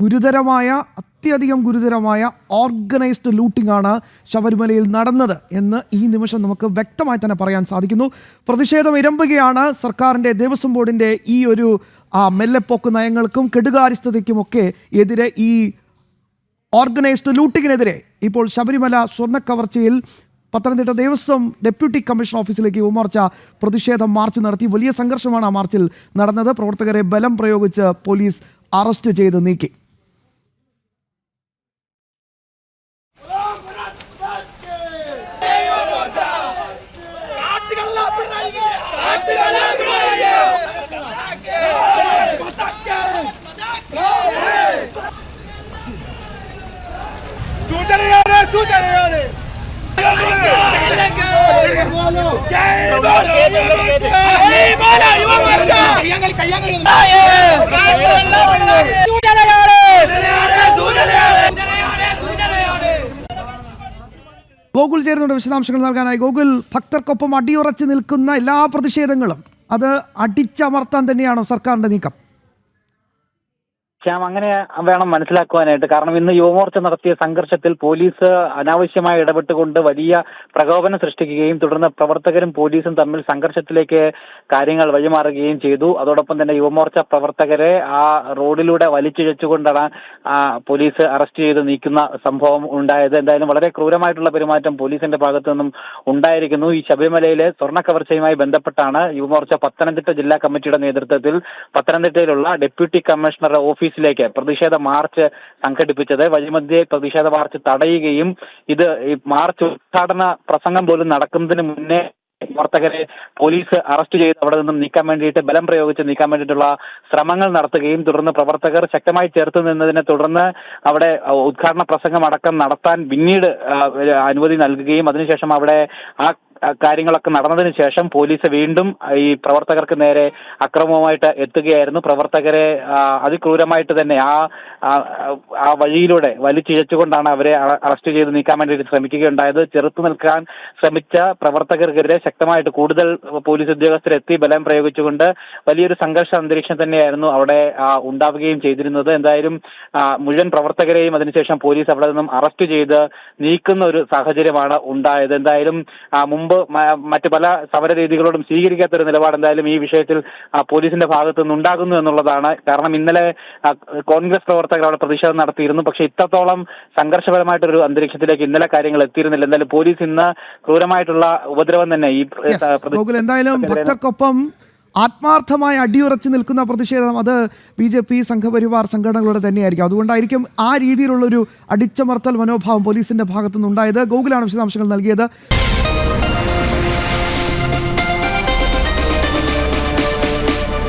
ഗുരുതരമായ അത്യധികം ഗുരുതരമായ ഓർഗനൈസ്ഡ് ലൂട്ടിംഗ് ആണ് ശബരിമലയിൽ നടന്നത് എന്ന് ഈ നിമിഷം നമുക്ക് വ്യക്തമായി തന്നെ പറയാൻ സാധിക്കുന്നു. പ്രതിഷേധം ഇരമ്പുകയാണ്. സർക്കാരിൻ്റെ ദേവസ്വം ബോർഡിൻ്റെ ഈ ഒരു മെല്ലെപ്പോക്ക് നയങ്ങൾക്കും കെടുകാര്യസ്ഥതയ്ക്കുമൊക്കെ എതിരെ, ഈ ഓർഗനൈസ്ഡ് ലൂട്ടിങ്ങിനെതിരെ ഇപ്പോൾ ശബരിമല സ്വർണ്ണക്കവർച്ചയിൽ പത്തനംതിട്ട ദേവസ്വം ഡെപ്യൂട്ടി കമ്മീഷൻ ഓഫീസിലേക്ക് യുവമോർച്ച പ്രതിഷേധ മാർച്ച് നടത്തി. വലിയ സംഘർഷമാണ് ആ മാർച്ചിൽ നടന്നത്. പ്രവർത്തകരെ ബലം പ്രയോഗിച്ച് പോലീസ് അറസ്റ്റ് ചെയ്ത് നീക്കി. ഗോകുൽ ചേരുന്നുണ്ട് വിശദാംശങ്ങൾ നൽകാനായി. ഗോകുൽ, ഭക്തർക്കൊപ്പം അടിയുറച്ച് നിൽക്കുന്ന എല്ലാ പ്രതിഷേധങ്ങളും അത് അടിച്ചമർത്താൻ തന്നെയാണോ സർക്കാരിന്റെ നീക്കം? ശ്യാം, അങ്ങനെ വേണം മനസ്സിലാക്കുവാനായിട്ട്. കാരണം ഇന്ന് യുവമോർച്ച നടത്തിയ സംഘർഷത്തിൽ പോലീസ് അനാവശ്യമായി ഇടപെട്ടുകൊണ്ട് വലിയ പ്രകോപനം സൃഷ്ടിക്കുകയും തുടർന്ന് പ്രവർത്തകരും പോലീസും തമ്മിൽ സംഘർഷത്തിലേക്ക് കാര്യങ്ങൾ വഴിമാറുകയും ചെയ്തു. അതോടൊപ്പം തന്നെ യുവമോർച്ച പ്രവർത്തകരെ ആ റോഡിലൂടെ വലിച്ചിഴച്ചുകൊണ്ടാണ് പോലീസ് അറസ്റ്റ് ചെയ്ത് നീക്കുന്ന സംഭവം ഉണ്ടായത്. എന്തായാലും വളരെ ക്രൂരമായിട്ടുള്ള പെരുമാറ്റം പോലീസിന്റെ ഭാഗത്തു നിന്നും ഉണ്ടായിരിക്കുന്നു. ഈ ശബരിമലയിലെ സ്വർണ്ണക്കവർച്ചയുമായി ബന്ധപ്പെട്ടാണ് യുവമോർച്ച പത്തനംതിട്ട ജില്ലാ കമ്മിറ്റിയുടെ നേതൃത്വത്തിൽ പത്തനംതിട്ടയിലുള്ള ഡെപ്യൂട്ടി കമ്മീഷണറുടെ ഓഫീസിലേക്ക് പ്രതിഷേധ മാർച്ച് സംഘടിപ്പിച്ചത്. വഴിമധ്യേ പ്രതിഷേധ മാർച്ച് തടയുകയും ഇത് ഈ മാർച്ച് ഉദ്ഘാടന പ്രസംഗം പോലും നടക്കുന്നതിന് മുന്നേ പ്രവർത്തകരെ പോലീസ് അറസ്റ്റ് ചെയ്ത് അവിടെ നിന്നും നീക്കാൻ വേണ്ടിയിട്ട് ബലം പ്രയോഗിച്ച് നീക്കാൻ വേണ്ടിയിട്ടുള്ള ശ്രമങ്ങൾ നടത്തുകയും തുടർന്ന് പ്രവർത്തകർ ശക്തമായി ചേർത്ത് നിന്നതിനെ തുടർന്ന് അവിടെ ഉദ്ഘാടന പ്രസംഗം അടക്കം നടത്താൻ പിന്നീട് അനുമതി നൽകുകയും അതിനുശേഷം അവിടെ ആ കാര്യങ്ങളൊക്കെ നടന്നതിന് ശേഷം പോലീസ് വീണ്ടും ഈ പ്രവർത്തകർക്ക് നേരെ അക്രമവുമായിട്ട് എത്തുകയായിരുന്നു. പ്രവർത്തകരെ അതിക്രൂരമായിട്ട് തന്നെ ആ വഴിയിലൂടെ വലിച്ചിഴച്ചുകൊണ്ടാണ് അവരെ അറസ്റ്റ് ചെയ്ത് നീക്കാൻ വേണ്ടിയിട്ട് ശ്രമിക്കുകയുണ്ടായത്. ചെറുത്തു നിൽക്കാൻ ശ്രമിച്ച പ്രവർത്തകർക്കെതിരെ ശക്തമായിട്ട് കൂടുതൽ പോലീസ് ഉദ്യോഗസ്ഥരെത്തി ബലം പ്രയോഗിച്ചുകൊണ്ട് വലിയൊരു സംഘർഷ അന്തരീക്ഷം തന്നെയായിരുന്നു അവിടെ ഉണ്ടാവുകയും ചെയ്തിരുന്നത്. എന്തായാലും മുഴുവൻ പ്രവർത്തകരെയും അതിനുശേഷം പോലീസ് അവിടെ നിന്നും അറസ്റ്റ് ചെയ്ത് നീക്കുന്ന ഒരു സാഹചര്യമാണ് ഉണ്ടായത്. എന്തായാലും മുമ്പ് മറ്റ് പല സമര രീതികളോടും സ്വീകരിക്കാത്തൊരു നിലപാട് എന്തായാലും ഈ വിഷയത്തിൽ പോലീസിന്റെ ഭാഗത്തു നിന്നുണ്ടാകുന്നു എന്നുള്ളതാണ്. കാരണം ഇന്നലെ കോൺഗ്രസ് പ്രവർത്തകർ അവിടെ പ്രതിഷേധം നടത്തിയിരുന്നു. പക്ഷെ ഇത്രത്തോളം സംഘർഷപരമായിട്ടൊരു അന്തരീക്ഷത്തിലേക്ക് ഇന്നലെ കാര്യങ്ങൾ എത്തിയിരുന്നില്ല. എന്തായാലും പോലീസ് ഇന്ന് ക്രൂരമായിട്ടുള്ള ഉപദ്രവം തന്നെ ഈ എന്തായാലും ഭക്തർക്കൊപ്പം ആത്മാർത്ഥമായി അടിയുറച്ച് നിൽക്കുന്ന പ്രതിഷേധം അത് BJP സംഘപരിവാർ സംഘടനകളുടെ തന്നെയായിരിക്കും. അതുകൊണ്ടായിരിക്കും ആ രീതിയിലുള്ളൊരു അടിച്ചമർത്തൽ മനോഭാവം പോലീസിന്റെ ഭാഗത്തുനിന്നുണ്ടായത്. ഗോകുലാണ് വിശദാംശങ്ങൾ നൽകിയത്.